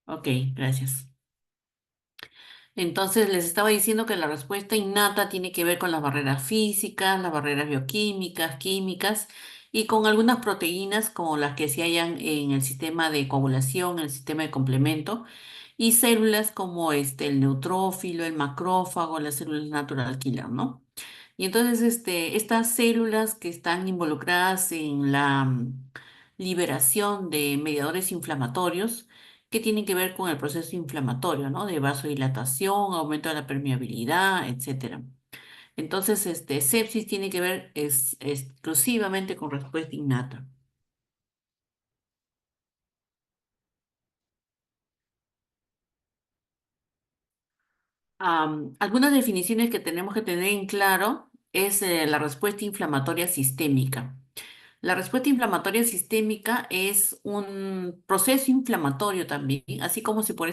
Ok, gracias. Entonces les estaba diciendo que la respuesta innata tiene que ver con las barreras físicas, las barreras bioquímicas, químicas y con algunas proteínas como las que se hallan en el sistema de coagulación, en el sistema de complemento y células como el neutrófilo, el macrófago, las células natural killer, ¿no? Y entonces estas células que están involucradas en la liberación de mediadores inflamatorios, que tienen que ver con el proceso inflamatorio, ¿no? De vasodilatación, aumento de la permeabilidad, etcétera. Entonces, sepsis tiene que ver exclusivamente con respuesta innata. Algunas definiciones que tenemos que tener en claro es la respuesta inflamatoria sistémica. La respuesta inflamatoria sistémica es un proceso inflamatorio también, así como si por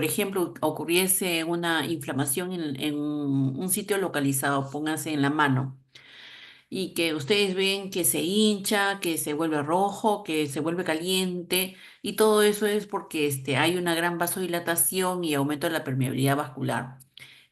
ejemplo, ocurriese una inflamación en un sitio localizado, póngase en la mano, y que ustedes ven que se hincha, que se vuelve rojo, que se vuelve caliente, y todo eso es porque hay una gran vasodilatación y aumento de la permeabilidad vascular.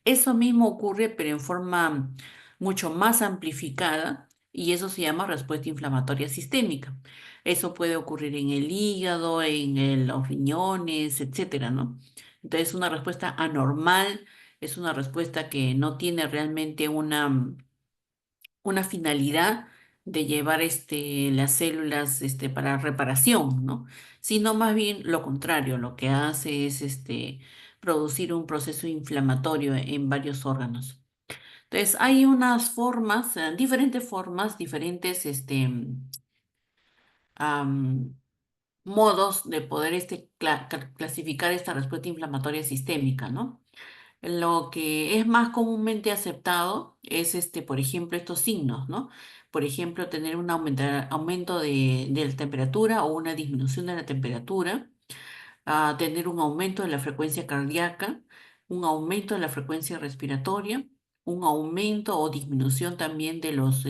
Eso mismo ocurre, pero en forma mucho más amplificada, y eso se llama respuesta inflamatoria sistémica. Eso puede ocurrir en el hígado, los riñones, etcétera, ¿no? Entonces, una respuesta anormal es una respuesta que no tiene realmente una finalidad de llevar las células para reparación, ¿no? Sino más bien lo contrario, lo que hace es producir un proceso inflamatorio en varios órganos. Entonces, hay unas formas, diferentes formas, diferentes am, modos de poder clasificar esta respuesta inflamatoria sistémica, ¿no? Lo que es más comúnmente aceptado es, por ejemplo, estos signos, ¿no? Por ejemplo, tener un aumento de la temperatura o una disminución de la temperatura, tener un aumento de la frecuencia cardíaca, un aumento de la frecuencia respiratoria, un aumento o disminución también de los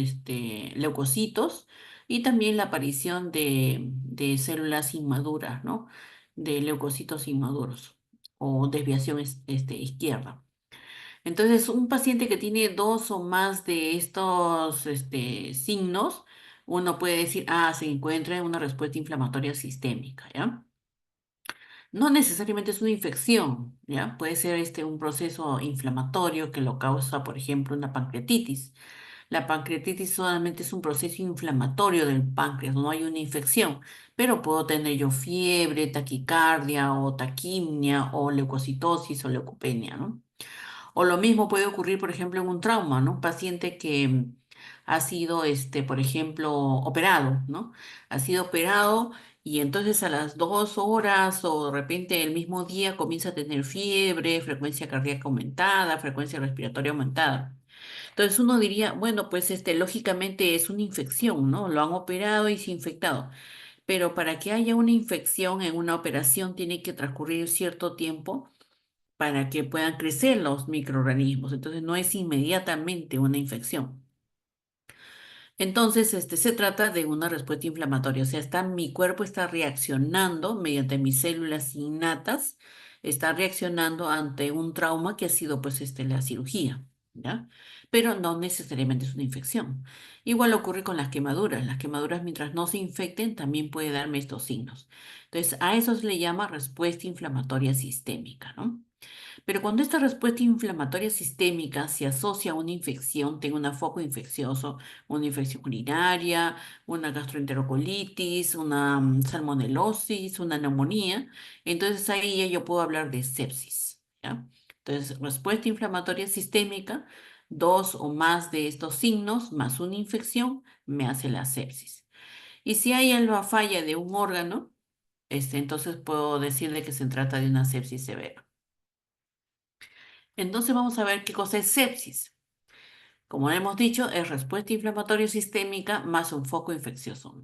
leucocitos y también la aparición de células inmaduras, ¿no? De leucocitos inmaduros o desviación izquierda. Entonces, un paciente que tiene dos o más de estos signos, uno puede decir, se encuentra en una respuesta inflamatoria sistémica, ¿ya? No necesariamente es una infección, ¿ya? Puede ser un proceso inflamatorio que lo causa, por ejemplo, una pancreatitis. La pancreatitis solamente es un proceso inflamatorio del páncreas, no hay una infección, pero puedo tener yo fiebre, taquicardia o taquimia o leucocitosis o leucopenia, ¿no? O lo mismo puede ocurrir, por ejemplo, en un trauma, ¿no? Un paciente que ha sido, por ejemplo, operado, ¿no? Ha sido operado y entonces a las 2 horas o de repente el mismo día comienza a tener fiebre, frecuencia cardíaca aumentada, frecuencia respiratoria aumentada. Entonces uno diría, bueno, pues lógicamente es una infección, ¿no? Lo han operado y se ha infectado. Pero para que haya una infección en una operación tiene que transcurrir cierto tiempo para que puedan crecer los microorganismos. Entonces no es inmediatamente una infección. Entonces, se trata de una respuesta inflamatoria, o sea, mi cuerpo está reaccionando mediante mis células innatas, está reaccionando ante un trauma que ha sido, pues, la cirugía, ¿ya? Pero no necesariamente es una infección. Igual ocurre con las quemaduras. Las quemaduras, mientras no se infecten, también puede darme estos signos. Entonces, a eso se le llama respuesta inflamatoria sistémica, ¿no? Pero cuando esta respuesta inflamatoria sistémica se asocia a una infección, tengo un foco infeccioso, una infección urinaria, una gastroenterocolitis, una salmonelosis, una neumonía, entonces ahí ya yo puedo hablar de sepsis, ¿ya? Entonces, respuesta inflamatoria sistémica, dos o más de estos signos, más una infección, me hace la sepsis. Y si hay algo falla de un órgano, entonces puedo decirle que se trata de una sepsis severa. Entonces vamos a ver qué cosa es sepsis. Como hemos dicho, es respuesta inflamatoria sistémica más un foco infeccioso.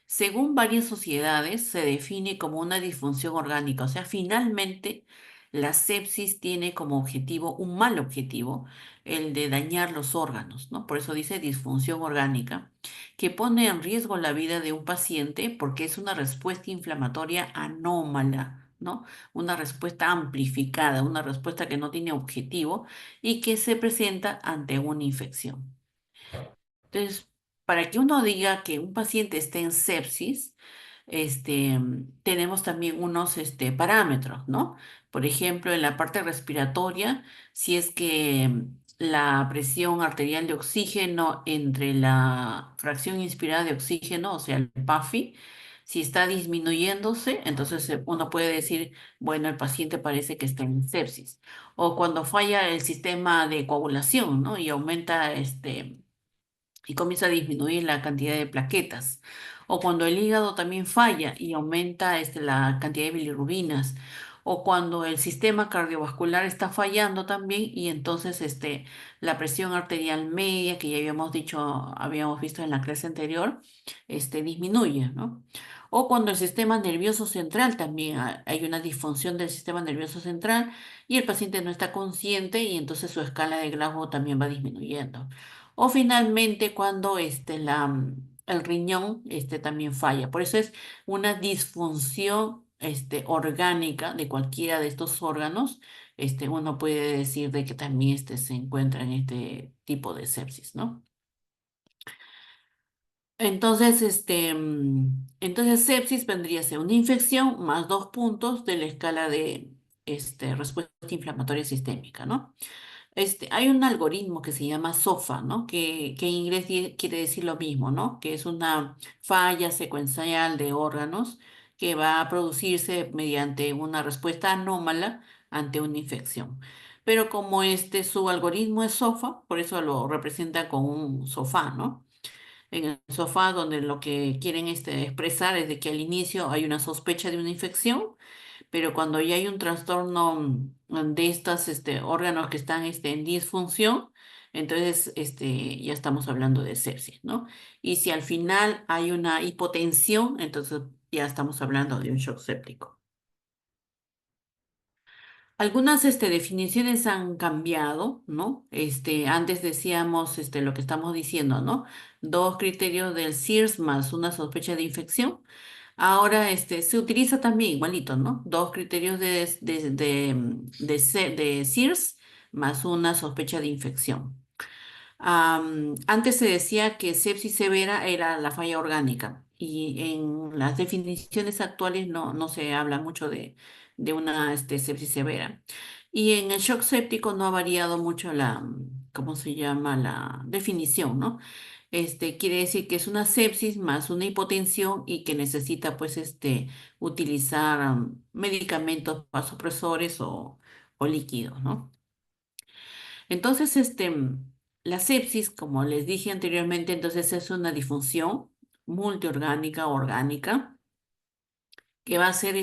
Según varias sociedades, se define como una disfunción orgánica. O sea, finalmente, la sepsis tiene como objetivo, un mal objetivo, el de dañar los órganos, ¿no? Por eso dice disfunción orgánica, que pone en riesgo la vida de un paciente porque es una respuesta inflamatoria anómala, ¿no? Una respuesta amplificada, una respuesta que no tiene objetivo y que se presenta ante una infección. Entonces, para que uno diga que un paciente esté en sepsis, tenemos también unos parámetros, ¿no? Por ejemplo, en la parte respiratoria, si es que la presión arterial de oxígeno entre la fracción inspirada de oxígeno, o sea, el PAFI, si está disminuyéndose, entonces uno puede decir, bueno, el paciente parece que está en sepsis. O cuando falla el sistema de coagulación, ¿no? Y aumenta y comienza a disminuir la cantidad de plaquetas. O cuando el hígado también falla y aumenta la cantidad de bilirrubinas. O cuando el sistema cardiovascular está fallando también y entonces la presión arterial media, que ya habíamos dicho, habíamos visto en la clase anterior, disminuye, ¿no? O cuando el sistema nervioso central también hay una disfunción del sistema nervioso central y el paciente no está consciente y entonces su escala de Glasgow también va disminuyendo. O finalmente cuando el riñón también falla. Por eso es una disfunción orgánica de cualquiera de estos órganos. Uno puede decir de que también se encuentra en este tipo de sepsis, ¿no? Entonces, entonces sepsis vendría a ser una infección más 2 puntos de la escala de respuesta inflamatoria sistémica, ¿no? Hay un algoritmo que se llama SOFA, ¿no? Que en inglés quiere decir lo mismo, ¿no? Que es una falla secuencial de órganos que va a producirse mediante una respuesta anómala ante una infección. Pero como su algoritmo es SOFA, por eso lo representa con un sofá, ¿no? En el sofá donde lo que quieren expresar es de que al inicio hay una sospecha de una infección, pero cuando ya hay un trastorno de estos órganos que están en disfunción, entonces ya estamos hablando de sepsis, ¿no? Y si al final hay una hipotensión, entonces ya estamos hablando de un shock séptico. Algunas definiciones han cambiado, ¿no? Antes decíamos lo que estamos diciendo, ¿no? Dos criterios del SIRS más una sospecha de infección. Ahora se utiliza también igualito, ¿no? Dos criterios de SIRS más una sospecha de infección. Antes se decía que sepsis severa era la falla orgánica y en las definiciones actuales no se habla mucho de una sepsis severa. Y en el shock séptico no ha variado mucho ¿cómo se llama? La definición, ¿no? Quiere decir que es una sepsis más una hipotensión y que necesita pues utilizar medicamentos vasopresores o líquidos, ¿no? Entonces, la sepsis, como les dije anteriormente, entonces es una disfunción multiorgánica, orgánica, que va a ser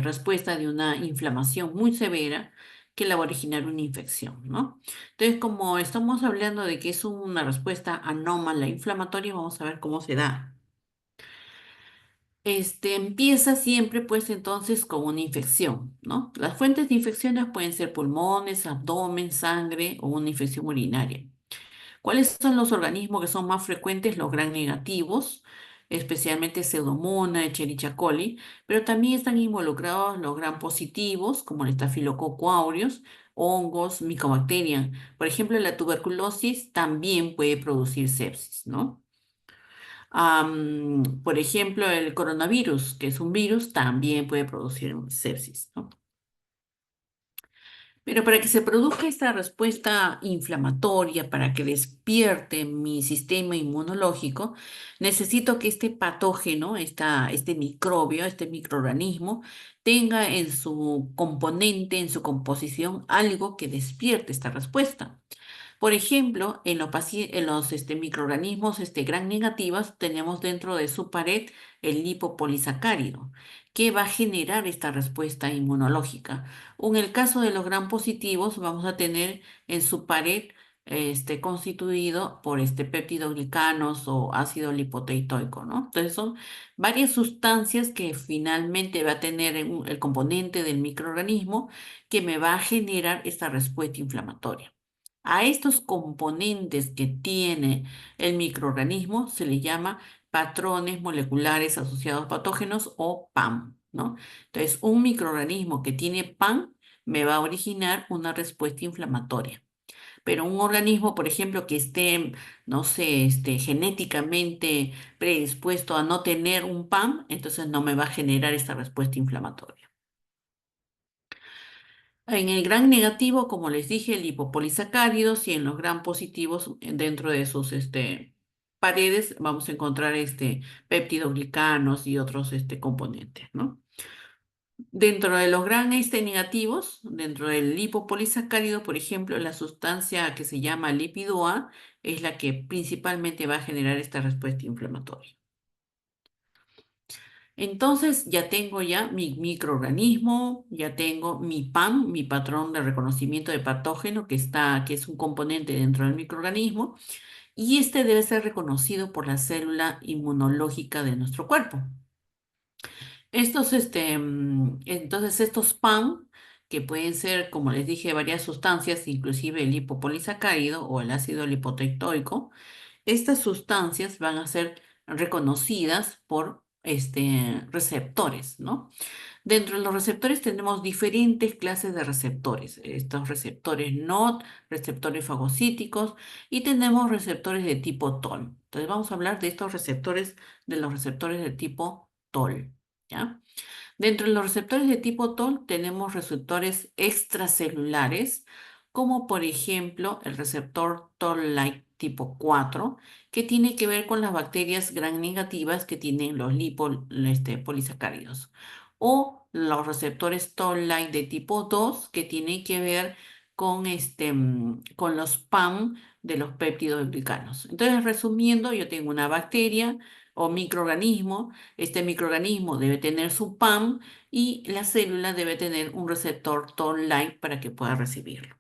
respuesta de una inflamación muy severa que la va a originar una infección, ¿no? Entonces, como estamos hablando de que es una respuesta anómala inflamatoria, vamos a ver cómo se da. Empieza siempre, pues, entonces con una infección, ¿no? Las fuentes de infecciones pueden ser pulmones, abdomen, sangre o una infección urinaria. ¿Cuáles son los organismos que son más frecuentes? Los gram negativos, especialmente Pseudomonas, Escherichia coli, pero también están involucrados los gram positivos, como el Staphylococcus aureus, hongos, Mycobacterium. Por ejemplo, la tuberculosis también puede producir sepsis, ¿no? Por ejemplo, el coronavirus, que es un virus, también puede producir sepsis, ¿no? Pero para que se produzca esta respuesta inflamatoria, para que despierte mi sistema inmunológico, necesito que este patógeno, este microbio, este microorganismo, tenga en su componente, en su composición, algo que despierte esta respuesta. Por ejemplo, en los microorganismos gram negativos tenemos dentro de su pared el lipopolisacárido, que va a generar esta respuesta inmunológica. O en el caso de los gram positivos, vamos a tener en su pared constituido por peptidoglicanos o ácido lipoteitoico, ¿no? Entonces son varias sustancias que finalmente va a tener el componente del microorganismo que me va a generar esta respuesta inflamatoria. A estos componentes que tiene el microorganismo se le llama patrones moleculares asociados patógenos o PAM, ¿no? Entonces, un microorganismo que tiene PAM me va a originar una respuesta inflamatoria. Pero un organismo, por ejemplo, que esté, no sé, genéticamente predispuesto a no tener un PAM, entonces no me va a generar esta respuesta inflamatoria. En el gran negativo, como les dije, lipopolisacáridos y en los gran positivos, dentro de sus paredes, vamos a encontrar péptidoglicanos y otros componentes, ¿no? Dentro de los gran negativos, dentro del lipopolisacárido, por ejemplo, la sustancia que se llama lípido A es la que principalmente va a generar esta respuesta inflamatoria. Entonces ya tengo ya mi microorganismo, ya tengo mi PAM, mi patrón de reconocimiento de patógeno que es un componente dentro del microorganismo, y este debe ser reconocido por la célula inmunológica de nuestro cuerpo. Entonces estos PAM, que pueden ser, como les dije, varias sustancias, inclusive el lipopolisacárido o el ácido lipotectóico, estas sustancias van a ser reconocidas por receptores, ¿no? Dentro de los receptores tenemos diferentes clases de receptores. Estos receptores NOD, receptores fagocíticos y tenemos receptores de tipo TOL. Entonces vamos a hablar de estos receptores, de los receptores de tipo TOL, ¿ya? Dentro de los receptores de tipo TOL tenemos receptores extracelulares, como por ejemplo el receptor TOL-like tipo 4, que tiene que ver con las bacterias gram negativas que tienen los lipopolisacáridos, o los receptores TOL-like de tipo 2, que tienen que ver con, con los PAM de los péptidos glicanos. Entonces, resumiendo, yo tengo una bacteria o microorganismo. Este microorganismo debe tener su PAM y la célula debe tener un receptor Toll-like para que pueda recibirlo.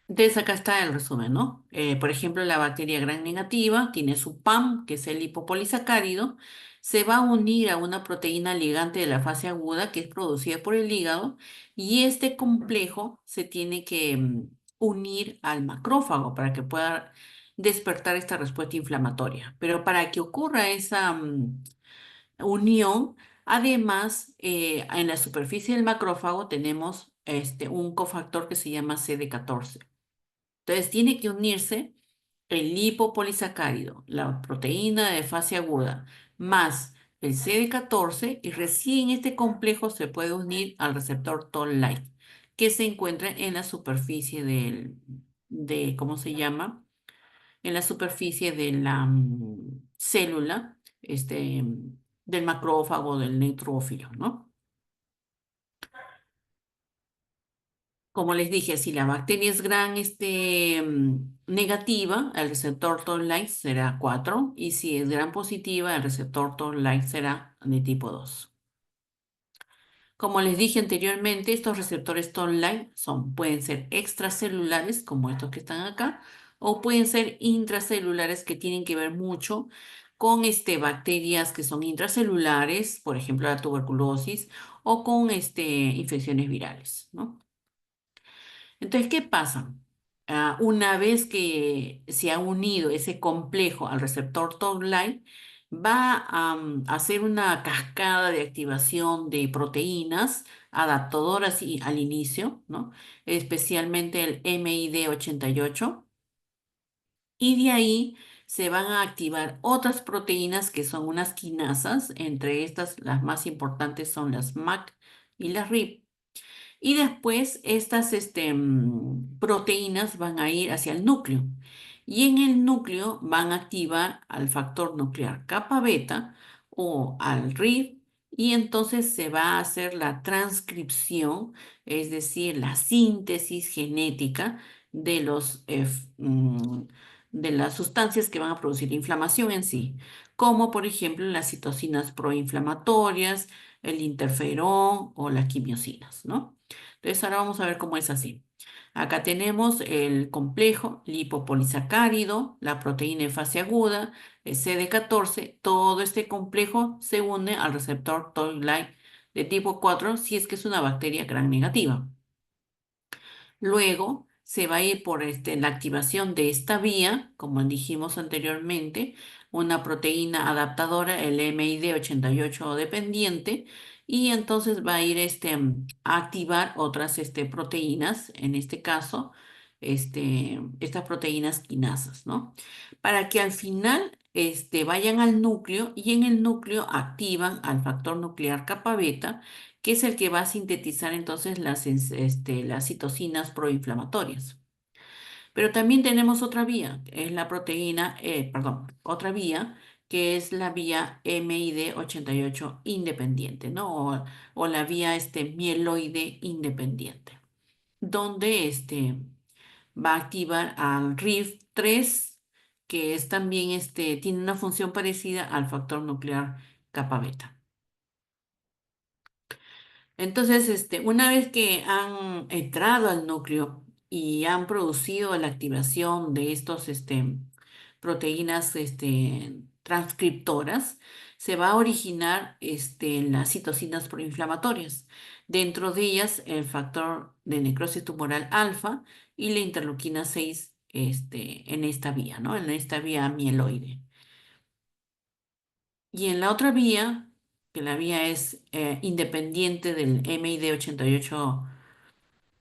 Entonces acá está el resumen, ¿no? Por ejemplo, la bacteria gram negativa tiene su PAM, que es el lipopolisacárido, se va a unir a una proteína ligante de la fase aguda que es producida por el hígado, y este complejo se tiene que unir al macrófago para que pueda despertar esta respuesta inflamatoria. Pero para que ocurra esa unión, además, en la superficie del macrófago tenemos un cofactor que se llama CD14. Entonces tiene que unirse el lipopolisacárido, la proteína de fase aguda, más el CD14, y recién este complejo se puede unir al receptor Toll-like, que se encuentra en la superficie ¿cómo se llama? En la superficie de la célula, del macrófago, del neutrófilo, ¿no? Como les dije, si la bacteria es gran negativa, el receptor Toll-like será 4, y si es gran positiva, el receptor Toll-like será de tipo 2. Como les dije anteriormente, estos receptores Toll-like pueden ser extracelulares, como estos que están acá, o pueden ser intracelulares, que tienen que ver mucho con bacterias que son intracelulares, por ejemplo la tuberculosis, o con infecciones virales, ¿no? Entonces, ¿qué pasa? Una vez que se ha unido ese complejo al receptor Toll-like, va a hacer una cascada de activación de proteínas adaptadoras al inicio, ¿no? Especialmente el MID88, y de ahí se van a activar otras proteínas que son unas quinasas. Entre estas, las más importantes son las MAC y las RIP. Y después estas proteínas van a ir hacia el núcleo. Y en el núcleo van a activar al factor nuclear kappa beta o al RIF. Y entonces se va a hacer la transcripción, es decir, la síntesis genética de de las sustancias que van a producir inflamación en sí, como por ejemplo las citocinas proinflamatorias, el interferón o las quimiosinas, ¿no? Entonces ahora vamos a ver cómo es así. Acá tenemos el complejo lipopolisacárido, la proteína en fase aguda, el CD14. Todo este complejo se une al receptor Toll-like de tipo 4 si es que es una bacteria gram negativa. Luego se va a ir por la activación de esta vía, como dijimos anteriormente, una proteína adaptadora, el MID88 dependiente, y entonces va a ir a activar otras proteínas, en este caso, estas proteínas quinasas, ¿no? Para que al final vayan al núcleo y en el núcleo activan al factor nuclear kappa beta, que es el que va a sintetizar entonces las citocinas proinflamatorias. Pero también tenemos otra vía, que es la proteína, perdón, otra vía, que es la vía MID88 independiente, ¿no? O la vía mieloide independiente, donde va a activar al RIF3, que es también tiene una función parecida al factor nuclear kappa beta. Entonces, una vez que han entrado al núcleo y han producido la activación de estos, proteínas, transcriptoras, se va a originar, las citocinas proinflamatorias. Dentro de ellas, el factor de necrosis tumoral alfa y la interleuquina 6, en esta vía, ¿no? En esta vía mieloide. Y en la otra vía, que la vía es independiente del MID88,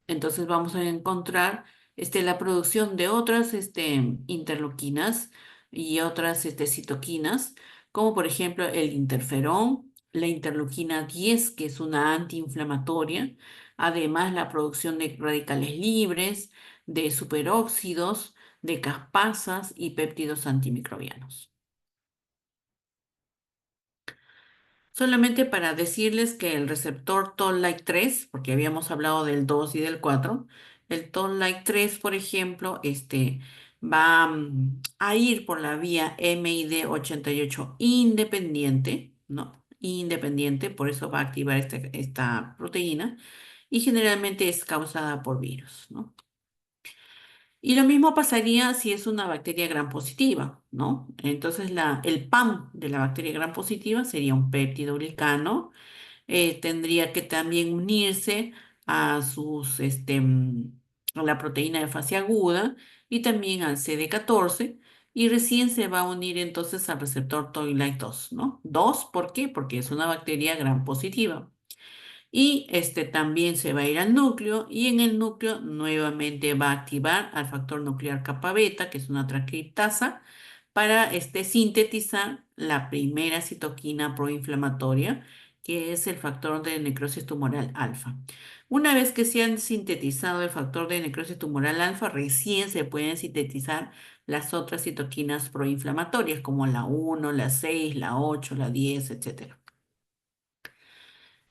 entonces vamos a encontrar la producción de otras interleuquinas y otras citoquinas, como por ejemplo el interferón, la interleuquina 10, que es una antiinflamatoria, además la producción de radicales libres, de superóxidos, de caspasas y péptidos antimicrobianos. Solamente para decirles que el receptor Toll-like 3, porque habíamos hablado del 2 y del 4, el Toll-like 3, por ejemplo, va a ir por la vía MID88 independiente, ¿no? Independiente, por eso va a activar esta proteína y generalmente es causada por virus, ¿no? Y lo mismo pasaría si es una bacteria gram positiva, ¿no? Entonces el PAM de la bacteria gram positiva sería un péptido glicano. Tendría que también unirse a a la proteína de fase aguda y también al CD14, y recién se va a unir entonces al receptor Toll-like 2, ¿no? 2, ¿por qué? Porque es una bacteria gram positiva. Y también se va a ir al núcleo y en el núcleo nuevamente va a activar al factor nuclear kappa beta, que es una transcriptasa, para sintetizar la primera citoquina proinflamatoria, que es el factor de necrosis tumoral alfa. Una vez que se han sintetizado el factor de necrosis tumoral alfa, recién se pueden sintetizar las otras citoquinas proinflamatorias, como la 1, la 6, la 8, la 10, etcétera.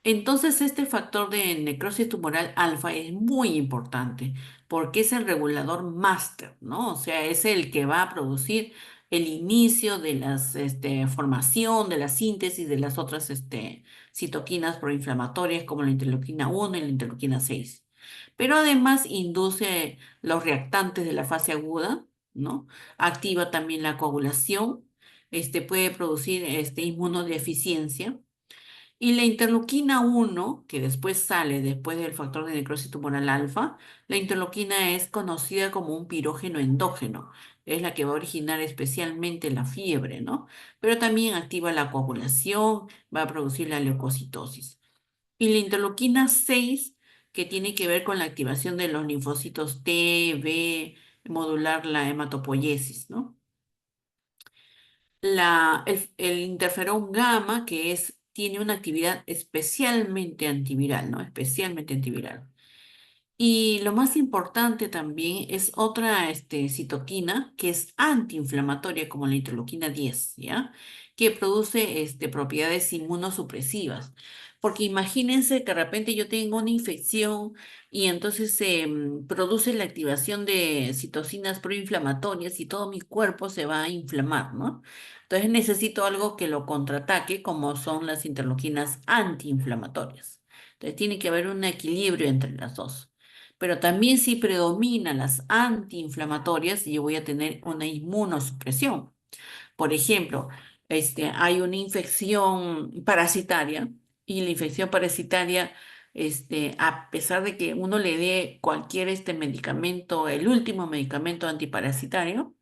Entonces, este factor de necrosis tumoral alfa es muy importante porque es el regulador máster, ¿no? O sea, es el que va a producir el inicio de la formación, de la síntesis de las otras citoquinas proinflamatorias como la interleuquina 1 y la interleuquina 6. Pero además induce los reactantes de la fase aguda, ¿no? Activa también la coagulación, puede producir inmunodeficiencia. Y la interleuquina 1, que después sale después del factor de necrosis tumoral alfa, la interleuquina es conocida como un pirógeno endógeno. Es la que va a originar especialmente la fiebre, ¿no? Pero también activa la coagulación, va a producir la leucocitosis. Y la interleuquina 6, que tiene que ver con la activación de los linfocitos T, B, modular la hematopoiesis, ¿no? El interferón gamma, que tiene una actividad especialmente antiviral, ¿no? Especialmente antiviral. Y lo más importante también es otra citoquina que es antiinflamatoria como la interleuquina 10, ¿ya? Que produce propiedades inmunosupresivas. Porque imagínense que de repente yo tengo una infección y entonces se produce la activación de citocinas proinflamatorias y todo mi cuerpo se va a inflamar, ¿no? Entonces necesito algo que lo contraataque, como son las interleuquinas antiinflamatorias. Entonces tiene que haber un equilibrio entre las dos. Pero también si predominan las antiinflamatorias, yo voy a tener una inmunosupresión. Por ejemplo, hay una infección parasitaria y la infección parasitaria a pesar de que uno le dé cualquier medicamento, el último medicamento antiparasitario,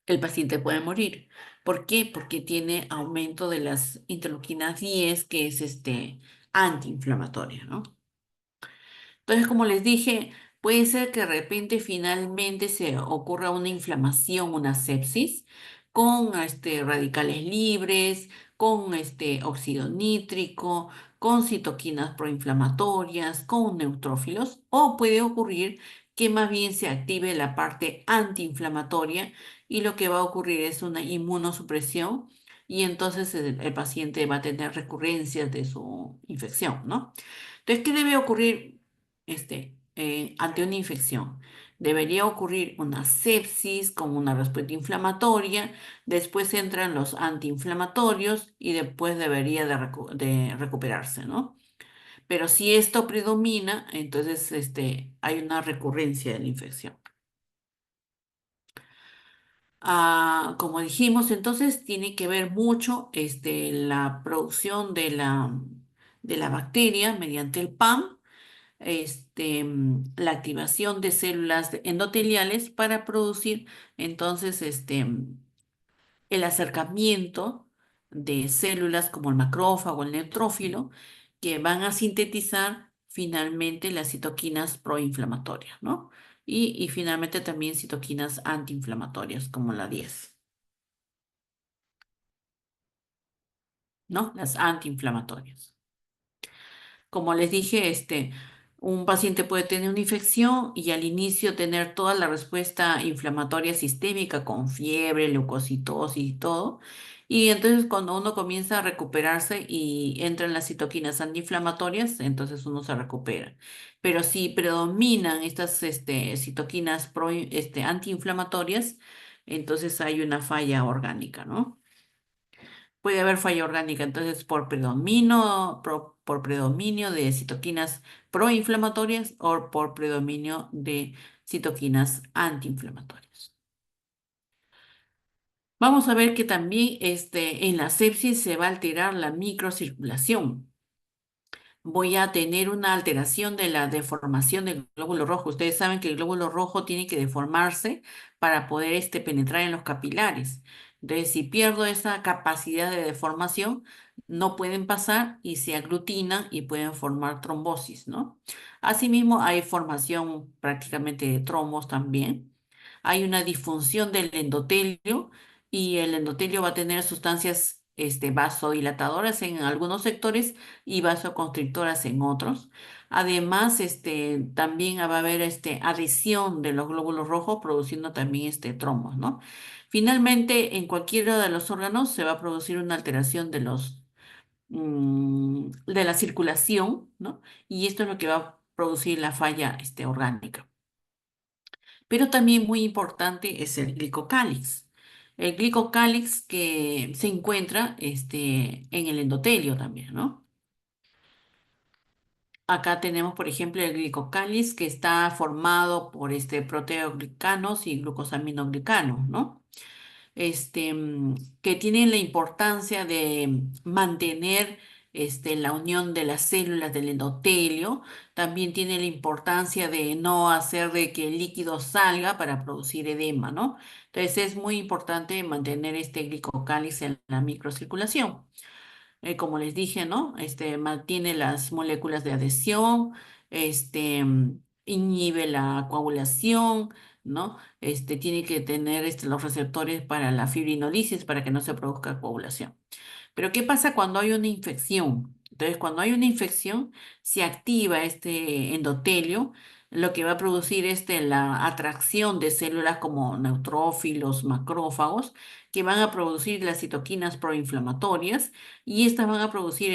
el paciente puede morir. ¿Por qué? Porque tiene aumento de las interleuquinas 10, que es antiinflamatoria, ¿no? Entonces, como les dije, puede ser que de repente finalmente se ocurra una inflamación, una sepsis, con radicales libres, con óxido nítrico, con citoquinas proinflamatorias, con neutrófilos, o puede ocurrir que más bien se active la parte antiinflamatoria y lo que va a ocurrir es una inmunosupresión y entonces el paciente va a tener recurrencias de su infección, ¿no? Entonces, ¿qué debe ocurrir ante una infección? Debería ocurrir una sepsis con una respuesta inflamatoria, después entran los antiinflamatorios y después debería de recuperarse, ¿no? Pero si esto predomina, entonces hay una recurrencia de la infección. Como dijimos, entonces tiene que ver mucho la producción de la bacteria mediante el PAM, la activación de células endoteliales para producir entonces el acercamiento de células como el macrófago, el neutrófilo, que van a sintetizar finalmente las citoquinas proinflamatorias, ¿no? Y finalmente también citoquinas antiinflamatorias como la 10, ¿no? Las antiinflamatorias. Como les dije, un paciente puede tener una infección y al inicio tener toda la respuesta inflamatoria sistémica con fiebre, leucocitosis y todo. Y entonces cuando uno comienza a recuperarse y entran las citoquinas antiinflamatorias, entonces uno se recupera. Pero si predominan estas citoquinas antiinflamatorias, entonces hay una falla orgánica, ¿no? Puede haber falla orgánica, entonces por predominio de citoquinas proinflamatorias o por predominio de citoquinas antiinflamatorias. Vamos a ver que también en la sepsis se va a alterar la microcirculación. Voy a tener una alteración de la deformación del glóbulo rojo. Ustedes saben que el glóbulo rojo tiene que deformarse para poder penetrar en los capilares. Entonces, si pierdo esa capacidad de deformación, no pueden pasar y se aglutinan y pueden formar trombosis, ¿no? Asimismo, hay formación prácticamente de trombos también. Hay una disfunción del endotelio y el endotelio va a tener sustancias vasodilatadoras en algunos sectores y vasoconstrictoras en otros. Además, también va a haber adhesión de los glóbulos rojos produciendo también trombos, ¿no? Finalmente, en cualquiera de los órganos se va a producir una alteración de la circulación, ¿no? Y esto es lo que va a producir la falla orgánica. Pero también muy importante es el glicocálix. El glicocálix que se encuentra en el endotelio también, ¿no? Acá tenemos, por ejemplo, el glicocáliz que está formado por proteoglicanos y glucosaminoglicanos, ¿no? Que tienen la importancia de mantener la unión de las células del endotelio. También tiene la importancia de no hacer de que el líquido salga para producir edema, ¿no? Entonces es muy importante mantener este glicocáliz en la microcirculación. Como les dije, ¿no? Mantiene las moléculas de adhesión, inhibe la coagulación, ¿no? Tiene que tener los receptores para la fibrinolisis para que no se produzca coagulación. Pero ¿qué pasa cuando hay una infección? Entonces, cuando hay una infección, se activa este endotelio, lo que va a producir la atracción de células como neutrófilos, macrófagos, que van a producir las citoquinas proinflamatorias y estas van a producir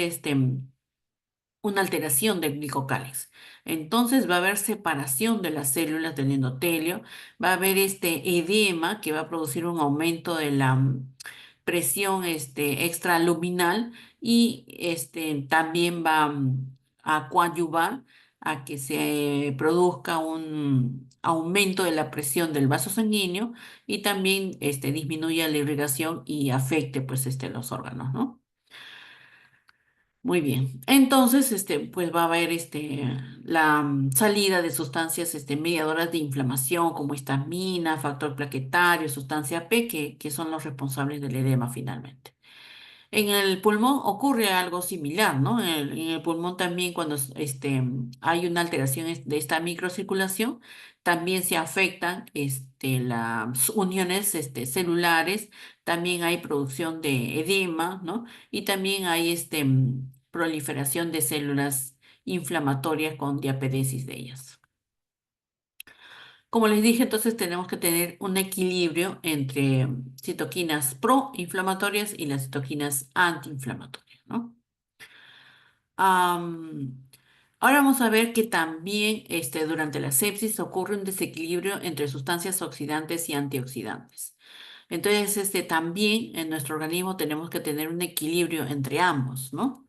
una alteración del glicocálix. Entonces va a haber separación de las células del endotelio, va a haber este edema que va a producir un aumento de la presión extraluminal y también va a coadyuvar a que se produzca un aumento de la presión del vaso sanguíneo y también disminuya la irrigación y afecte pues los órganos, ¿no? Muy bien. Entonces, pues va a haber la salida de sustancias mediadoras de inflamación como histamina, factor plaquetario, sustancia P, que son los responsables del edema finalmente. En el pulmón ocurre algo similar, ¿no? En el pulmón también cuando hay una alteración de esta microcirculación, también se afectan las uniones celulares, también hay producción de edema, ¿no? Y también hay proliferación de células inflamatorias con diapedesis de ellas. Como les dije, entonces tenemos que tener un equilibrio entre citoquinas proinflamatorias y las citoquinas antiinflamatorias, ¿no? Am, Ahora vamos a ver que también durante la sepsis ocurre un desequilibrio entre sustancias oxidantes y antioxidantes. Entonces, también en nuestro organismo tenemos que tener un equilibrio entre ambos, ¿no?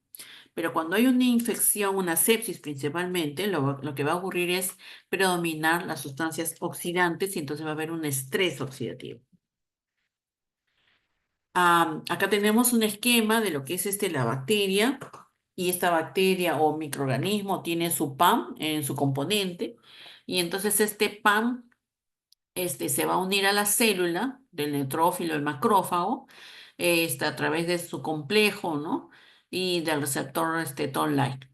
Pero cuando hay una infección, una sepsis principalmente, lo que va a ocurrir es predominar las sustancias oxidantes y entonces va a haber un estrés oxidativo. Acá tenemos un esquema de lo que es la bacteria y esta bacteria o microorganismo tiene su PAM en su componente y entonces este PAM se va a unir a la célula del neutrófilo, el macrófago, a través de su complejo, ¿no? Y del receptor Toll-like.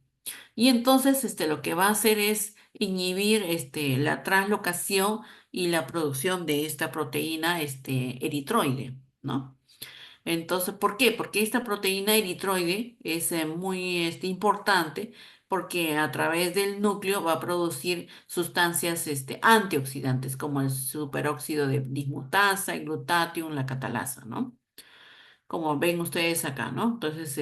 Y entonces lo que va a hacer es inhibir la translocación y la producción de esta proteína eritroide, ¿no? Entonces, ¿por qué? Porque esta proteína eritroide es muy importante porque a través del núcleo va a producir sustancias antioxidantes como el superóxido de dismutasa, el glutatión, la catalasa, ¿no? Como ven ustedes acá, ¿no? Entonces,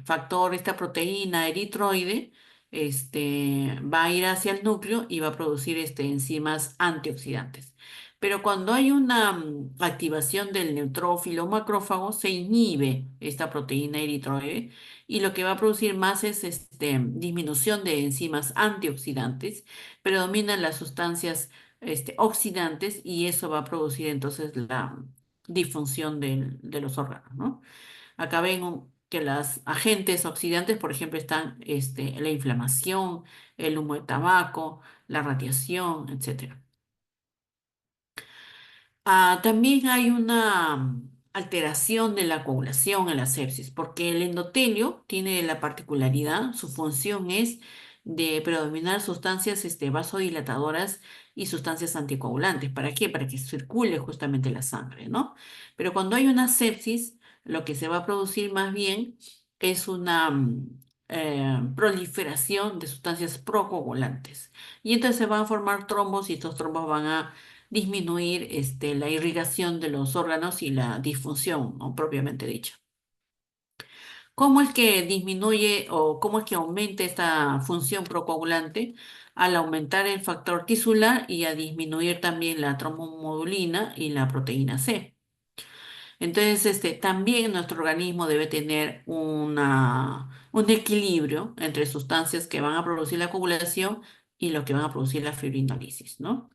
factor, esta proteína eritroide, va a ir hacia el núcleo y va a producir enzimas antioxidantes. Pero cuando hay una activación del neutrófilo macrófago, se inhibe esta proteína eritroide y lo que va a producir más es disminución de enzimas antioxidantes, predominan las sustancias oxidantes y eso va a producir entonces la disfunción de los órganos, ¿no? Acá ven que los agentes oxidantes, por ejemplo, están la inflamación, el humo de tabaco, la radiación, etcétera. También hay una alteración de la coagulación en la sepsis, porque el endotelio tiene la particularidad, su función es de predominar sustancias vasodilatadoras y sustancias anticoagulantes. ¿Para qué? Para que circule justamente la sangre, ¿no? Pero cuando hay una sepsis, lo que se va a producir más bien es una proliferación de sustancias procoagulantes. Y entonces se van a formar trombos y estos trombos van a disminuir la irrigación de los órganos y la disfunción, ¿no? Propiamente dicha. ¿Cómo es que disminuye o cómo es que aumenta esta función procoagulante? Al aumentar el factor tisular y a disminuir también la trombomodulina y la proteína C. Entonces, también nuestro organismo debe tener un equilibrio entre sustancias que van a producir la coagulación y lo que van a producir la fibrinolisis, ¿no?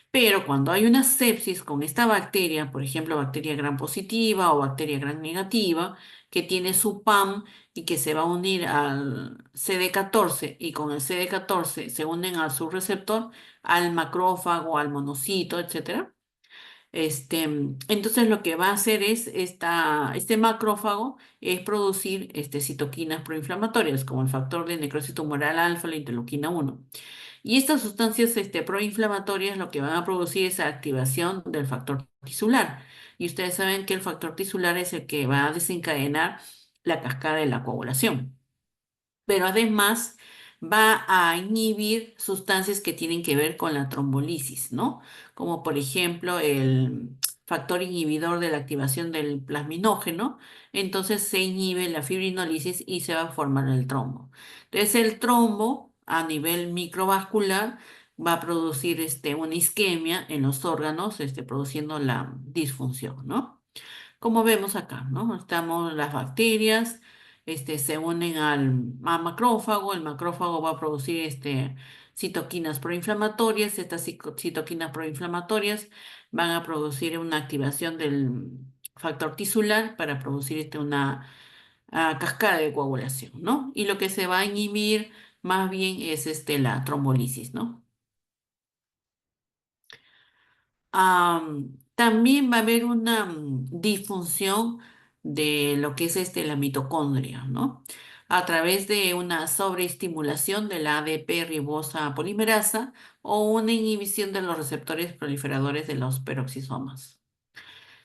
Pero cuando hay una sepsis con esta bacteria, por ejemplo, bacteria gram positiva o bacteria gram negativa, que tiene su PAM y que se va a unir al CD14 y con el CD14 se unen a su receptor, al macrófago, al monocito, etcétera. Entonces lo que va a hacer es este macrófago es producir citoquinas proinflamatorias como el factor de necrosis tumoral alfa, la interleuquina 1. Y estas sustancias proinflamatorias lo que van a producir es activación del factor tisular. Y ustedes saben que el factor tisular es el que va a desencadenar la cascada de la coagulación, pero además va a inhibir sustancias que tienen que ver con la trombolisis, ¿no? Como por ejemplo el factor inhibidor de la activación del plasminógeno, entonces se inhibe la fibrinolisis y se va a formar el trombo. Entonces el trombo a nivel microvascular va a producir una isquemia en los órganos, produciendo la disfunción, ¿no? Como vemos acá, ¿no? Estamos las bacterias, se unen al macrófago, el macrófago va a producir citoquinas proinflamatorias, estas citoquinas proinflamatorias van a producir una activación del factor tisular para producir cascada de coagulación, ¿no? Y lo que se va a inhibir más bien es la trombolisis, ¿no? También va a haber una disfunción de lo que es la mitocondria, ¿no? A través de una sobreestimulación de la ADP ribosa polimerasa o una inhibición de los receptores proliferadores de los peroxisomas.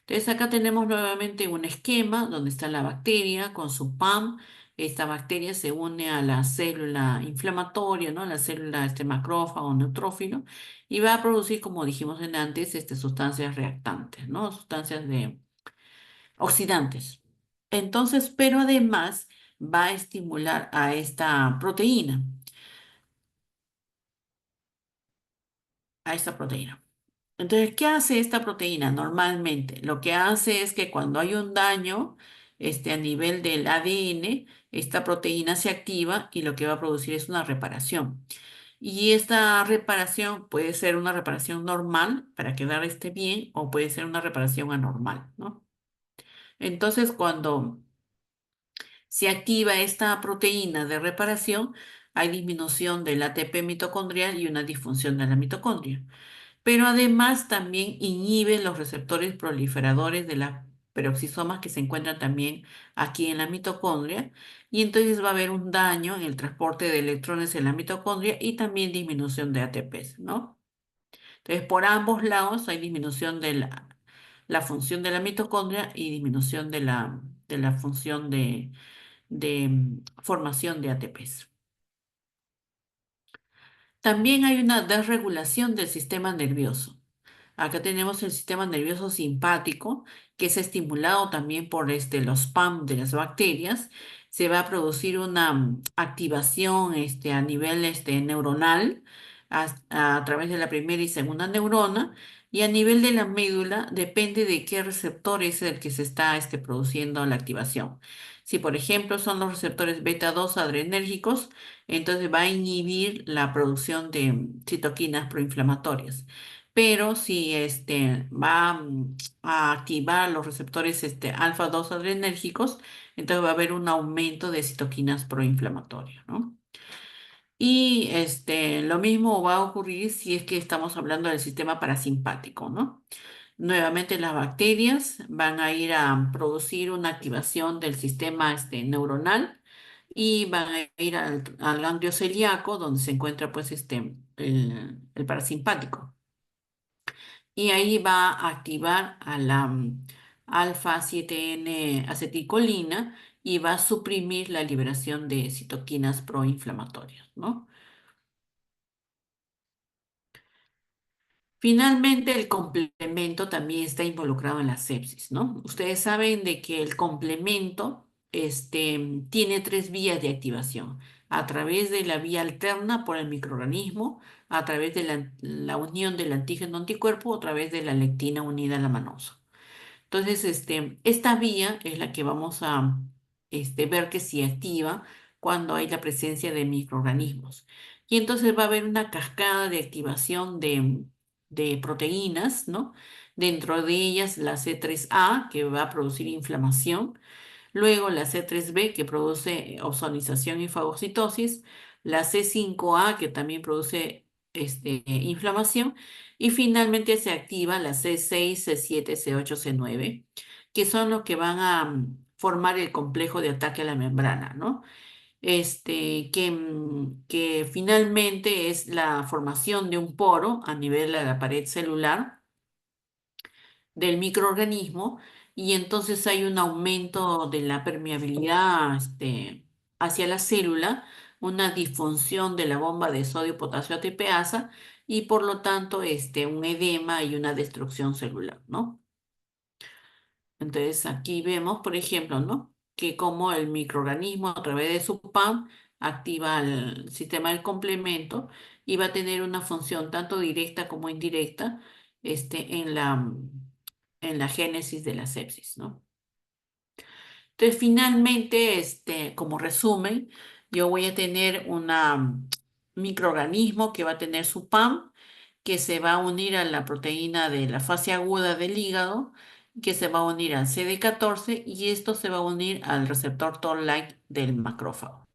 Entonces acá tenemos nuevamente un esquema donde está la bacteria con su PAM. Esta bacteria se une a la célula inflamatoria, ¿no? La célula macrófago o neutrófilo y va a producir, como dijimos en antes, sustancias reactantes, ¿no? Sustancias de oxidantes. Entonces, pero además va a estimular a esta proteína, a esta proteína. Entonces, ¿qué hace esta proteína normalmente? Lo que hace es que cuando hay un daño, a nivel del ADN, esta proteína se activa y lo que va a producir es una reparación. Y esta reparación puede ser una reparación normal para quedar bien o puede ser una reparación anormal, ¿no? Entonces, cuando se activa esta proteína de reparación, hay disminución del ATP mitocondrial y una disfunción de la mitocondria, pero además también inhibe los receptores proliferadores de las peroxisomas que se encuentran también aquí en la mitocondria y entonces va a haber un daño en el transporte de electrones en la mitocondria y también disminución de ATPs, ¿no? Entonces por ambos lados hay disminución de la función de la mitocondria y disminución de la función de formación de ATPs. También hay una desregulación del sistema nervioso. Acá tenemos el sistema nervioso simpático, que es estimulado también por los PAM de las bacterias. Se va a producir una activación a nivel neuronal a través de la primera y segunda neurona. Y a nivel de la médula depende de qué receptor es el que se está produciendo la activación. Si, por ejemplo, son los receptores beta 2 adrenérgicos, entonces va a inhibir la producción de citoquinas proinflamatorias. Pero si va a activar los receptores alfa 2 adrenérgicos, entonces va a haber un aumento de citoquinas proinflamatorias, ¿no? Y lo mismo va a ocurrir si es que estamos hablando del sistema parasimpático, ¿no? Nuevamente las bacterias van a ir a producir una activación del sistema neuronal y van a ir al ganglio celíaco donde se encuentra pues el parasimpático y ahí va a activar a la alfa 7N acetilcolina y va a suprimir la liberación de citoquinas proinflamatorias, ¿no? Finalmente, el complemento también está involucrado en la sepsis, ¿no? Ustedes saben de que el complemento tiene tres vías de activación, a través de la vía alterna por el microorganismo, a través de la unión del antígeno anticuerpo o a través de la lectina unida a la manosa. Entonces, esta vía es la que vamos a ver que se activa cuando hay la presencia de microorganismos. Y entonces va a haber una cascada de activación de proteínas, ¿no? Dentro de ellas la C3A, que va a producir inflamación. Luego la C3b que produce ozonización y fagocitosis, la C5a que también produce inflamación y finalmente se activa la C6, C7, C8, C9 que son los que van a formar el complejo de ataque a la membrana, ¿no? Que finalmente es la formación de un poro a nivel de la pared celular del microorganismo y entonces hay un aumento de la permeabilidad hacia la célula, una disfunción de la bomba de sodio-potasio ATPasa y por lo tanto un edema y una destrucción celular, ¿no? Entonces aquí vemos, por ejemplo, ¿no? Que como el microorganismo a través de su PAM activa el sistema del complemento y va a tener una función tanto directa como indirecta en la génesis de la sepsis, ¿no? Entonces, finalmente, como resumen, yo voy a tener un microorganismo que va a tener su PAM, que se va a unir a la proteína de la fase aguda del hígado que se va a unir al CD14 y esto se va a unir al receptor Toll-like del macrófago.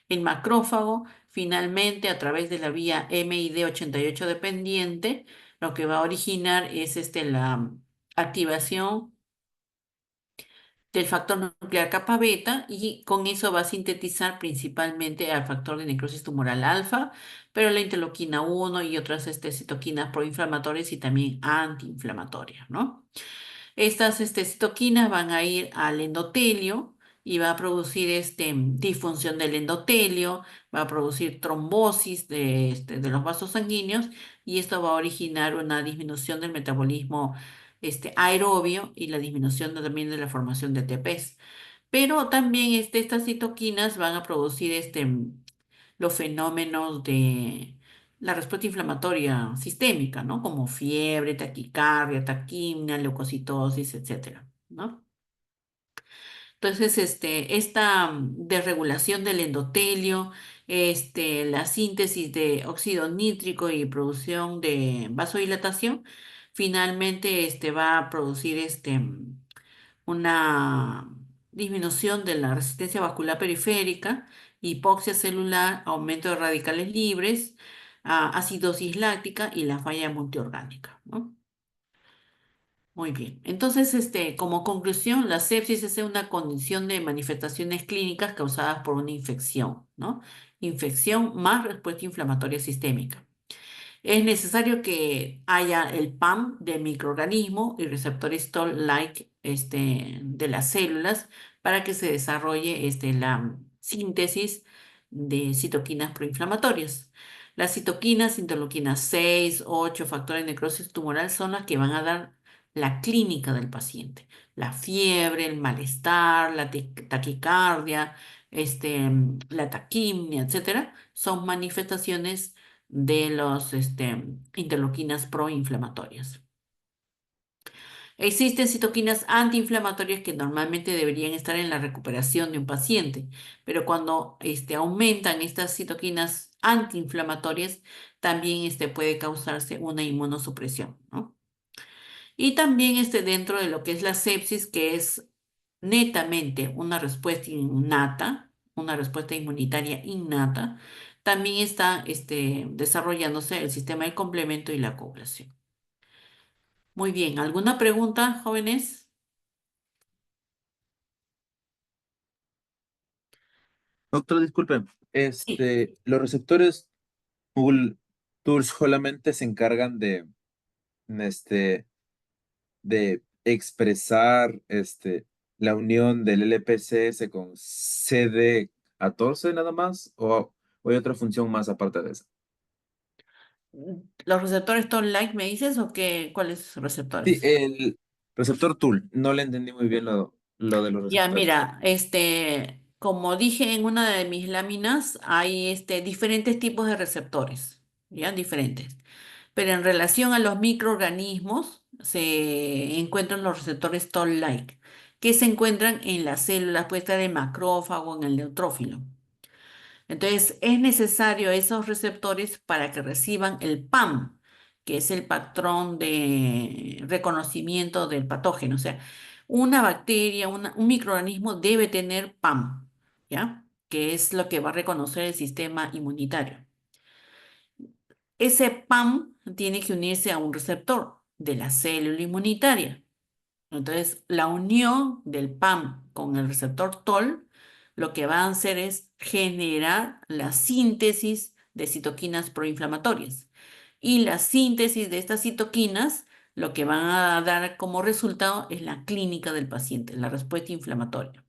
El macrófago, finalmente, a través de la vía MID88 dependiente, lo que va a originar es la activación del factor nuclear kappa beta y con eso va a sintetizar principalmente al factor de necrosis tumoral alfa, pero la interleuquina 1 y otras citoquinas proinflamatorias y también antiinflamatorias, ¿no? Estas citoquinas van a ir al endotelio y va a producir disfunción del endotelio, va a producir trombosis de los vasos sanguíneos y esto va a originar una disminución del metabolismo aerobio y la disminución también de la formación de ATPs. Pero también estas citoquinas van a producir los fenómenos de la respuesta inflamatoria sistémica, ¿no? Como fiebre, taquicardia, taquimia, leucocitosis, etcétera, ¿no? Entonces, esta desregulación del endotelio, la síntesis de óxido nítrico y producción de vasodilatación, finalmente, va a producir, una disminución de la resistencia vascular periférica, hipoxia celular, aumento de radicales libres, acidosis láctica y la falla multiorgánica, ¿no? Muy bien. Entonces, como conclusión, la sepsis es una condición de manifestaciones clínicas causadas por una infección, ¿no? Infección más respuesta inflamatoria sistémica. Es necesario que haya el PAM del microorganismo y receptores Toll-like de las células para que se desarrolle la síntesis de citoquinas proinflamatorias. Las citoquinas, interleuquinas 6, 8, factores de necrosis tumoral son las que van a dar la clínica del paciente. La fiebre, el malestar, la taquicardia, la taquimia, etcétera, son manifestaciones de los interleuquinas proinflamatorias. Existen citoquinas antiinflamatorias que normalmente deberían estar en la recuperación de un paciente, pero cuando aumentan estas citoquinas antiinflamatorias, también puede causarse una inmunosupresión, ¿no? Y también dentro de lo que es la sepsis, que es netamente una respuesta innata, una respuesta inmunitaria innata, también está desarrollándose el sistema de complemento y la coagulación. Muy bien, ¿alguna pregunta, jóvenes? Doctor, disculpe, Sí. los receptores Tool, Tools solamente se encargan este, de expresar la unión del LPCS con CD14 nada más, o hay otra función más aparte de eso. ¿Los receptores Toll-like me dices o qué? ¿Cuáles Sí, receptores? el receptor Tool, no le entendí muy bien lo de los Ya, receptores. mira, como dije en una de mis láminas, hay diferentes tipos de receptores, ya, diferentes. Pero en relación a los microorganismos, se encuentran los receptores Toll-like, que se encuentran en las células, puede estar en macrófago, en el neutrófilo. Entonces, es necesario esos receptores para que reciban el PAM, que es el patrón de reconocimiento del patógeno. O sea, una bacteria, un microorganismo debe tener PAM, ¿ya? Que es lo que va a reconocer el sistema inmunitario. Ese PAM tiene que unirse a un receptor de la célula inmunitaria. Entonces, la unión del PAM con el receptor TOL lo que va a hacer es generar la síntesis de citoquinas proinflamatorias. Y la síntesis de estas citoquinas lo que van a dar como resultado es la clínica del paciente, la respuesta inflamatoria.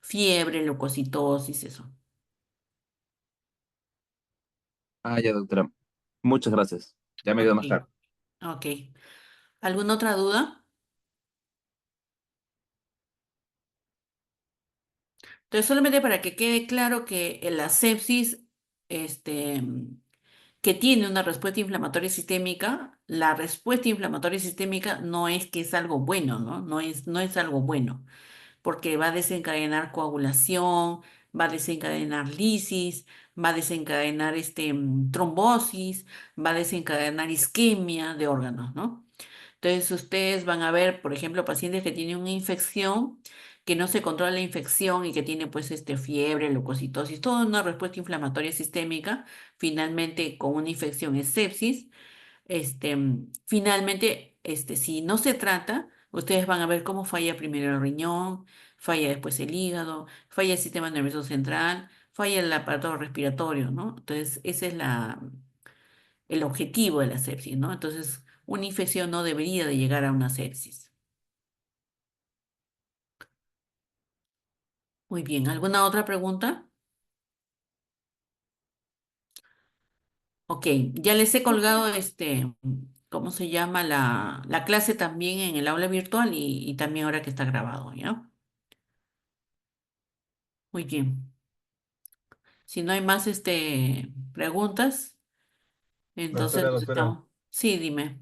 Fiebre, leucocitosis, eso. Ah, ya, doctora. Muchas gracias. Ya me quedó Ok, más claro. ok. ¿Alguna otra duda? Entonces, solamente para que quede claro que la sepsis, este, que tiene una respuesta inflamatoria sistémica, la respuesta inflamatoria sistémica no es que es algo bueno, ¿no? No es algo bueno, porque va a desencadenar coagulación, va a desencadenar lisis, va a desencadenar trombosis, va a desencadenar isquemia de órganos, ¿no? Entonces ustedes van a ver, por ejemplo, pacientes que tienen una infección, que no se controla la infección y que tiene pues fiebre, leucocitosis, toda una respuesta inflamatoria sistémica, finalmente con una infección es sepsis. Finalmente, si no se trata, ustedes van a ver cómo falla primero el riñón, falla después el hígado, falla el sistema nervioso central, falla el aparato respiratorio, ¿no? Entonces, ese es el objetivo de la sepsis, ¿no? Entonces, una infección no debería de llegar a una sepsis. Muy bien, ¿alguna otra pregunta? Ok, ya les he colgado ¿cómo se llama? La clase también en el aula virtual y también ahora que está grabado, ¿ya? Muy bien. Si no hay más preguntas, entonces Doctora, nos doctora, estamos. Sí, dime.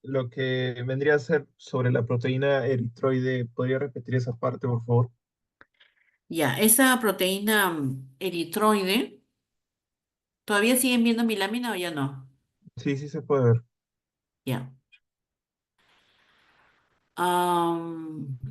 lo que vendría a ser sobre la proteína eritroide, ¿podría repetir esa parte, por favor? Ya, esa proteína eritroide, ¿todavía siguen viendo mi lámina o ya no? Sí, sí se puede ver. Ya.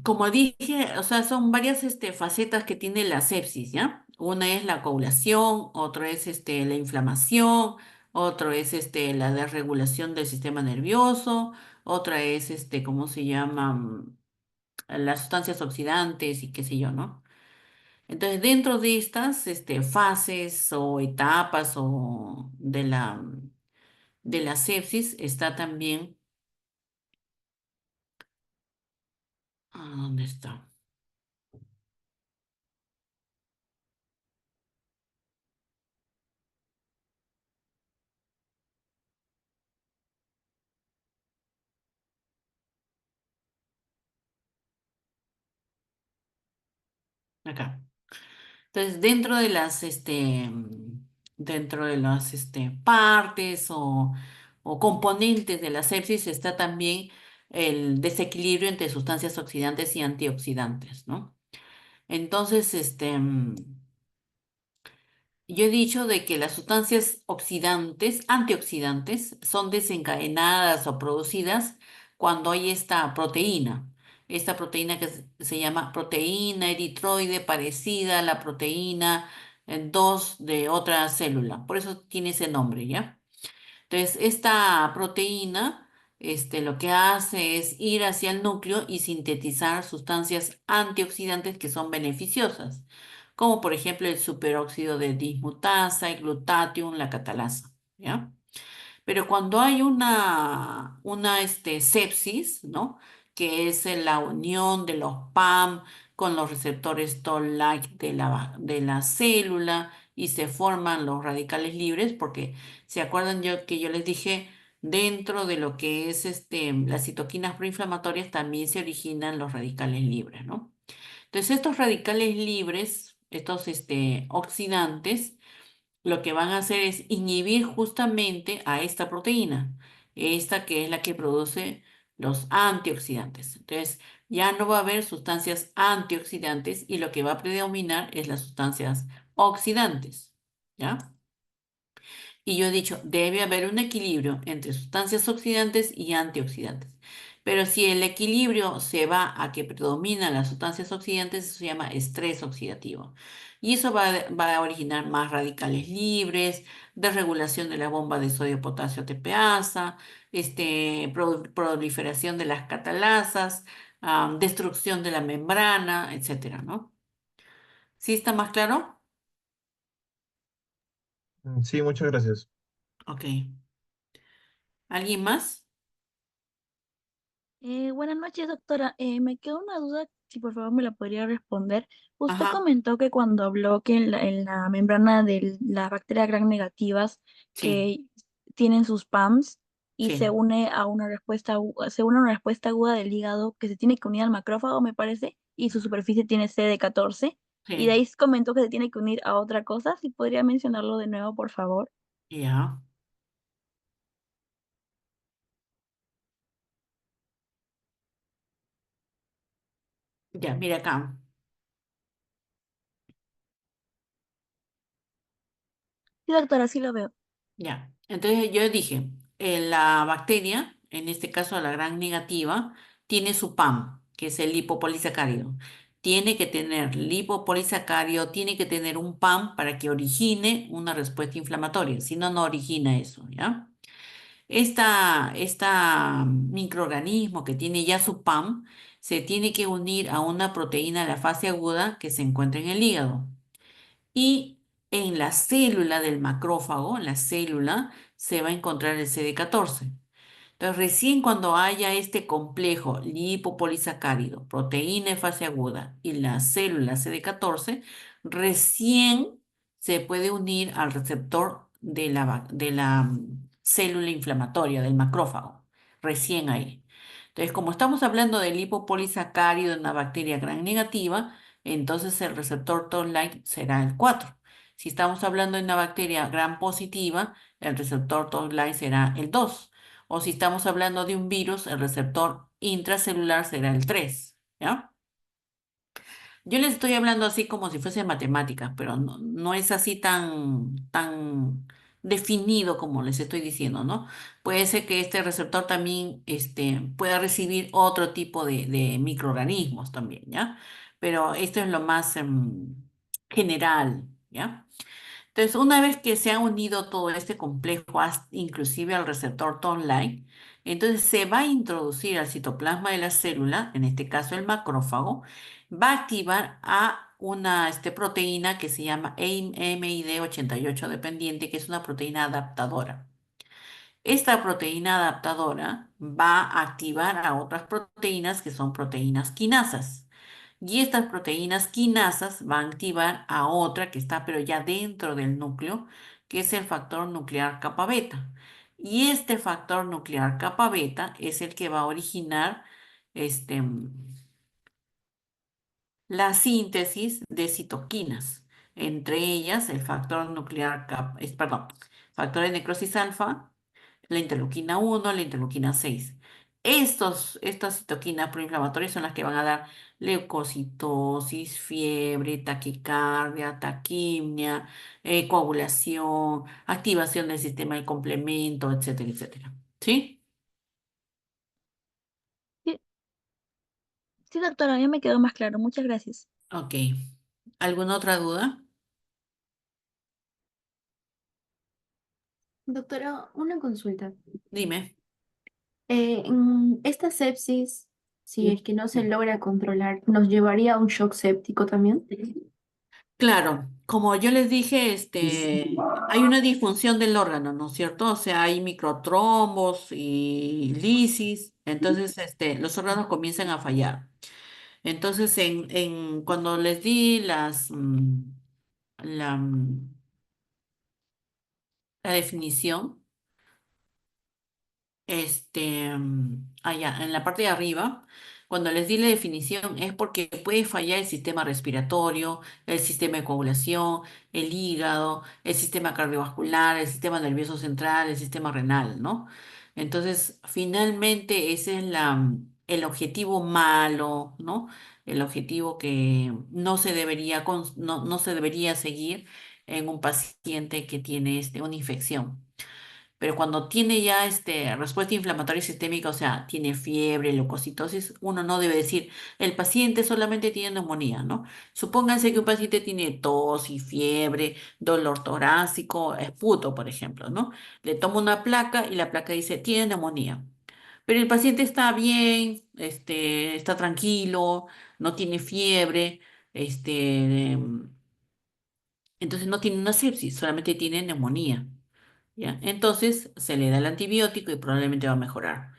Como dije, o sea, son varias facetas que tiene la sepsis, ¿ya? Una es la coagulación, otra es la inflamación, otro es la desregulación del sistema nervioso, otra es ¿cómo se llama? Las sustancias oxidantes y qué sé yo, ¿no? Entonces, dentro de estas fases o etapas o de la sepsis está también, ¿dónde está? Acá. Entonces, dentro de las partes o componentes de la sepsis está también el desequilibrio entre sustancias oxidantes y antioxidantes, ¿no? Entonces, yo he dicho de que las sustancias oxidantes, antioxidantes, son desencadenadas o producidas cuando hay esta proteína que se llama proteína eritroide parecida a la proteína 2 de otra célula. Por eso tiene ese nombre, ¿ya? Entonces, esta proteína, lo que hace es ir hacia el núcleo y sintetizar sustancias antioxidantes que son beneficiosas, como por ejemplo el superóxido de dismutasa, el glutatión, la catalasa, ¿ya? Pero cuando hay una sepsis, ¿no? Que es la unión de los PAM con los receptores Toll-like de la célula y se forman los radicales libres, porque se acuerdan que yo les dije, dentro de lo que es las citoquinas proinflamatorias también se originan los radicales libres, ¿no? Entonces estos radicales libres, estos oxidantes, lo que van a hacer es inhibir justamente a esta proteína, esta que es la que produce los antioxidantes. Entonces, ya no va a haber sustancias antioxidantes y lo que va a predominar es las sustancias oxidantes, ¿ya? Y yo he dicho, debe haber un equilibrio entre sustancias oxidantes y antioxidantes. Pero si el equilibrio se va a que predominan las sustancias oxidantes, eso se llama estrés oxidativo. Y eso va a originar más radicales libres, desregulación de la bomba de sodio-potasio TPasa, proliferación de las catalasas, destrucción de la membrana, etcétera, ¿no? ¿Sí está más claro? Sí, muchas gracias. Ok. ¿Alguien más? Buenas noches, doctora. Me quedó una duda, si por favor me la podría responder. Usted Ajá, comentó que cuando habló que en la membrana de las bacterias gram negativas sí, que tienen sus PAMs y se sí. une a una respuesta, se une a una respuesta aguda del hígado que se tiene que unir al macrófago, me parece, y su superficie tiene CD14. Y de Sí, ahí comentó que se tiene que unir a otra cosa. Si podría mencionarlo de nuevo, por favor. ya, ya, mira acá, Sí, doctora, sí lo veo. ya. Entonces yo dije, la bacteria en este caso la gran negativa, tiene su PAM, que es el lipopolisacárido. Tiene que tener lipopolisacárido, tiene que tener un PAM para que origine una respuesta inflamatoria, si no, no origina eso, ¿ya? Esta microorganismo que tiene ya su PAM se tiene que unir a una proteína de la fase aguda que se encuentra en el hígado. Y en la célula del macrófago, en la célula, se va a encontrar el CD14. Entonces, recién cuando haya este complejo lipopolisacárido, proteína de fase aguda y la célula CD14, recién se puede unir al receptor de la célula inflamatoria, del macrófago. Recién ahí. Entonces, como estamos hablando de lipopolisacárido en una bacteria gran negativa, entonces el receptor toll-like será el 4. Si estamos hablando de una bacteria gran positiva, el receptor toll-like será el 2. O si estamos hablando de un virus, el receptor intracelular será el 3, ¿ya? Yo les estoy hablando así como si fuese matemáticas, pero no, no es así tan definido como les estoy diciendo, ¿no? Puede ser que este receptor también pueda recibir otro tipo de microorganismos también, ¿ya? Pero esto es lo más general, ¿ya? Entonces, una vez que se ha unido todo este complejo, inclusive al receptor Toll-like, entonces se va a introducir al citoplasma de la célula, en este caso el macrófago, va a activar a una proteína que se llama MID88 dependiente, que es una proteína adaptadora. Esta proteína adaptadora va a activar a otras proteínas que son proteínas quinasas. Y estas proteínas quinasas van a activar a otra que está pero ya dentro del núcleo, que es el factor nuclear kappa beta. Y este factor nuclear kappa beta es el que va a originar este, la síntesis de citoquinas, entre ellas el factor nuclear kappa, perdón, factor de necrosis alfa, la interleuquina 1, la interleuquina 6. Estas citoquinas proinflamatorias son las que van a dar leucocitosis, fiebre, taquicardia, taquimia, coagulación, activación del sistema de complemento, etcétera, etcétera. ¿Sí? Sí, sí, doctora, ya me quedó más claro. Muchas gracias. Ok. ¿Alguna otra duda? Doctora, una consulta. Dime. Esta sepsis, si es que no se logra controlar, ¿nos llevaría a un shock séptico también? Claro, como yo les dije, hay una disfunción del órgano, ¿no es cierto? O sea, hay microtrombos y lisis, entonces los órganos comienzan a fallar. Entonces, cuando les di la, mm, la definición, allá, en la parte de arriba, cuando les di la definición es porque puede fallar el sistema respiratorio, el sistema de coagulación, el hígado, el sistema cardiovascular, el sistema nervioso central, el sistema renal, ¿no? Entonces, finalmente ese es el objetivo malo, ¿no? El objetivo que no se debería, no se debería seguir en un paciente que tiene una infección. Pero cuando tiene ya respuesta inflamatoria sistémica, o sea, tiene fiebre, leucocitosis, uno no debe decir, el paciente solamente tiene neumonía, ¿no? Supónganse que un paciente tiene tos y fiebre, dolor torácico, esputo, por ejemplo, ¿no? Le toma una placa y la placa dice, tiene neumonía. Pero el paciente está bien, está tranquilo, no tiene fiebre, entonces no tiene una sepsis, solamente tiene neumonía. ¿Ya? Entonces se le da el antibiótico y probablemente va a mejorar.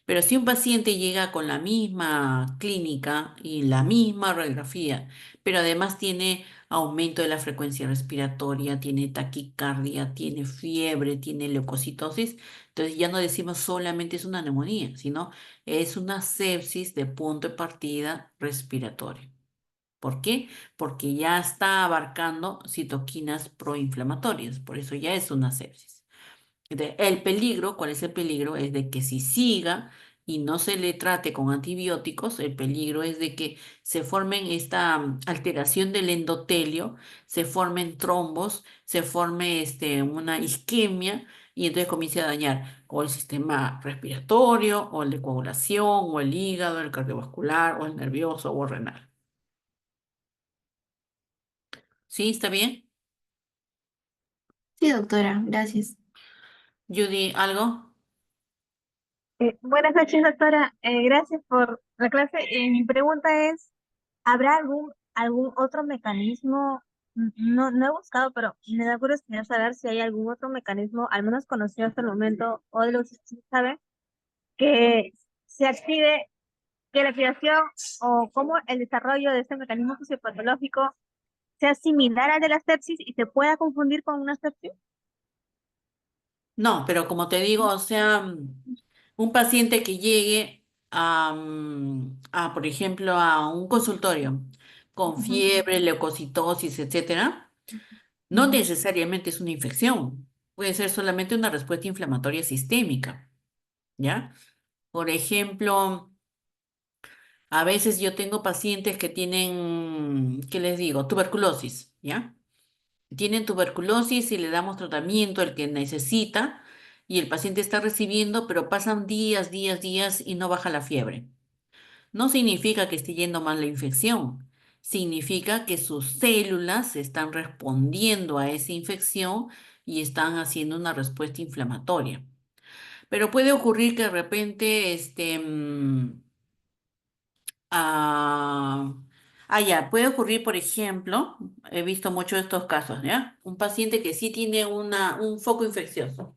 Pero si un paciente llega con la misma clínica y la misma radiografía, pero además tiene aumento de la frecuencia respiratoria, tiene taquicardia, tiene fiebre, tiene leucocitosis, entonces ya no decimos solamente es una neumonía, sino es una sepsis de punto de partida respiratorio. ¿Por qué? Porque ya está abarcando citoquinas proinflamatorias, por eso ya es una sepsis. El peligro, ¿cuál es el peligro? Es de que si siga y no se le trate con antibióticos, el peligro es de que se formen esta alteración del endotelio, se formen trombos, se forme una isquemia y entonces comienza a dañar o el sistema respiratorio, o el de coagulación, o el hígado, el cardiovascular, o el nervioso, o renal. ¿Sí? ¿Está bien? Sí, doctora, gracias. Judy, ¿algo? Buenas noches, doctora. Gracias por la clase. Mi pregunta es, ¿habrá algún otro mecanismo? No he buscado, pero me da curiosidad saber si hay algún otro mecanismo, al menos conocido hasta el momento, o de los que se sabe, que se active, que la activación o cómo el desarrollo de este mecanismo fisiopatológico sea similar al de la sepsis y se pueda confundir con una sepsis. No, pero como te digo, o sea, un paciente que llegue por ejemplo, a un consultorio con Ujú, fiebre, leucocitosis, etcétera, no ujú. necesariamente es una infección. Puede ser solamente una respuesta inflamatoria sistémica, ¿ya? Por ejemplo, a veces yo tengo pacientes que tienen, ¿qué les digo? Tuberculosis, ¿ya? Tienen tuberculosis y le damos tratamiento, el que necesita, y el paciente está recibiendo, pero pasan días, días, días y no baja la fiebre. No significa que esté yendo mal la infección, significa que sus células están respondiendo a esa infección y están haciendo una respuesta inflamatoria. Pero puede ocurrir que de repente, ya, puede ocurrir, por ejemplo, he visto muchos de estos casos, ¿ya? Un paciente que sí tiene un foco infeccioso,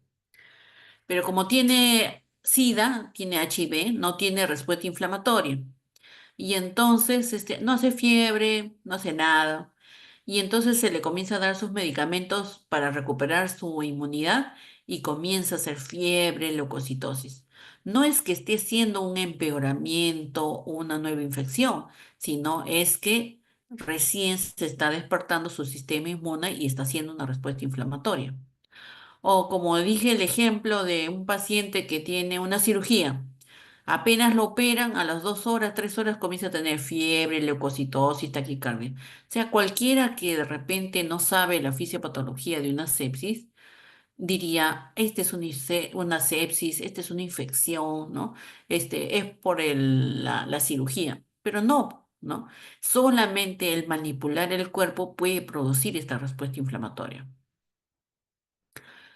pero como tiene SIDA, tiene HIV, no tiene respuesta inflamatoria. Y entonces no hace fiebre, no hace nada. Y entonces se le comienza a dar sus medicamentos para recuperar su inmunidad y comienza a hacer fiebre, leucocitosis. No es que esté siendo un empeoramiento o una nueva infección, sino es que recién se está despertando su sistema inmune y está haciendo una respuesta inflamatoria. O como dije, el ejemplo de un paciente que tiene una cirugía. Apenas lo operan, a las 2 horas, 3 horas comienza a tener fiebre, leucocitosis, taquicardia. O sea, cualquiera que de repente no sabe la fisiopatología de una sepsis, diría, este es una sepsis, esta es una infección, ¿no? Este es por la cirugía. Pero no, ¿no? Solamente el manipular el cuerpo puede producir esta respuesta inflamatoria.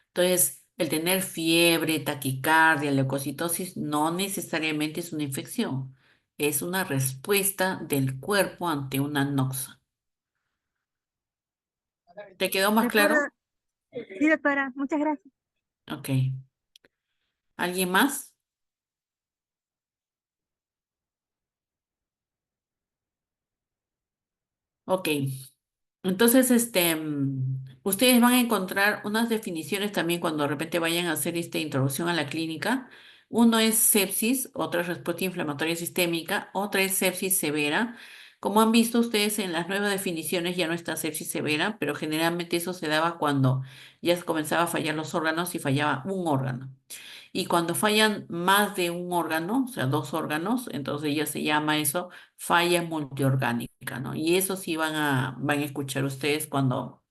Entonces, el tener fiebre, taquicardia, leucocitosis no necesariamente es una infección, es una respuesta del cuerpo ante una noxa. ¿Te quedó más claro? Doctora, sí, doctora, muchas gracias. Ok. ¿Alguien más? Ok. Entonces, ustedes van a encontrar unas definiciones también cuando de repente vayan a hacer esta introducción a la clínica. Uno es sepsis, otra es respuesta inflamatoria sistémica, otra es sepsis severa. Como han visto ustedes en las nuevas definiciones ya no está sepsis severa, pero generalmente eso se daba cuando ya comenzaba a fallar los órganos y fallaba un órgano. Y cuando fallan más de un órgano, o sea, dos órganos, entonces ya se llama eso falla multiorgánica, ¿no? Y eso sí van a escuchar ustedes cuando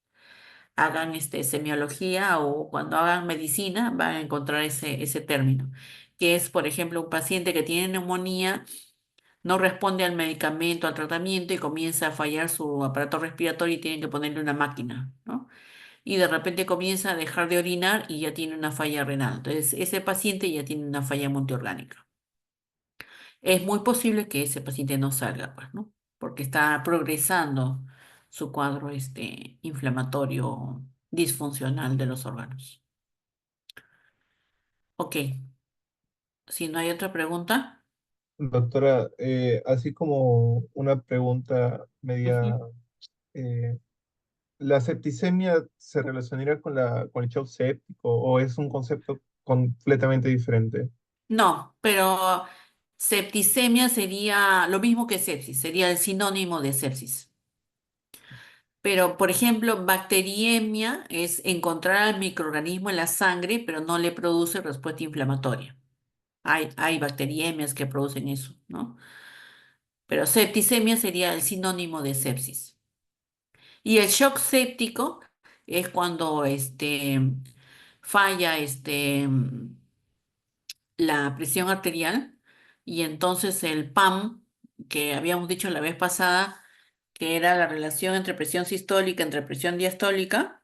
hagan semiología o cuando hagan medicina, van a encontrar ese término, que es, por ejemplo, un paciente que tiene neumonía, no responde al medicamento, al tratamiento y comienza a fallar su aparato respiratorio y tienen que ponerle una máquina, ¿no? Y de repente comienza a dejar de orinar y ya tiene una falla renal. Entonces, ese paciente ya tiene una falla multiorgánica. Es muy posible que ese paciente no salga, pues, ¿no? Porque está progresando su cuadro inflamatorio disfuncional de los órganos. Ok, si no hay otra pregunta. Doctora, así como una pregunta media, Ujú. eh, ¿la septicemia se relacionaría con con el shock séptico o es un concepto completamente diferente? No, pero septicemia sería lo mismo que sepsis, sería el sinónimo de sepsis. Pero, por ejemplo, bacteriemia es encontrar al microorganismo en la sangre, pero no le produce respuesta inflamatoria. Hay bacteriemias que producen eso, ¿no? Pero septicemia sería el sinónimo de sepsis. Y el shock séptico es cuando falla la presión arterial y entonces el PAM, que habíamos dicho la vez pasada, que era la relación entre presión sistólica, entre presión diastólica,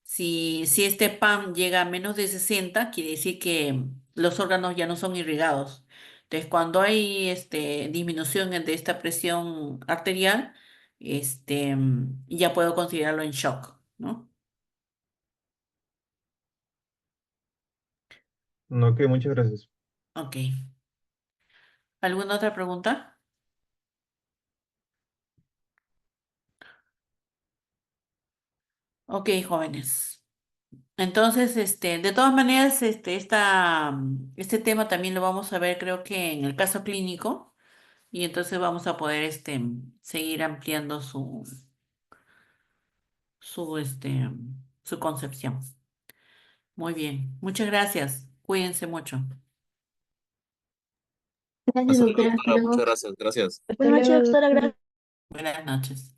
si este PAM llega a menos de 60, quiere decir que los órganos ya no son irrigados. Entonces, cuando hay disminución de esta presión arterial, ya puedo considerarlo en shock, ¿no? No, ok, muchas gracias. Ok. ¿Alguna otra pregunta? Ok, jóvenes. Entonces, de todas maneras, este tema también lo vamos a ver, creo que en el caso clínico, y entonces vamos a poder, seguir ampliando su concepción. Muy bien, muchas gracias. Cuídense mucho. Gracias, Hasta luego, doctora. Hasta doctora. Muchas luego. gracias. Gracias. Hasta Buenas noches, luego, doctora. doctora. Gracias. Buenas noches.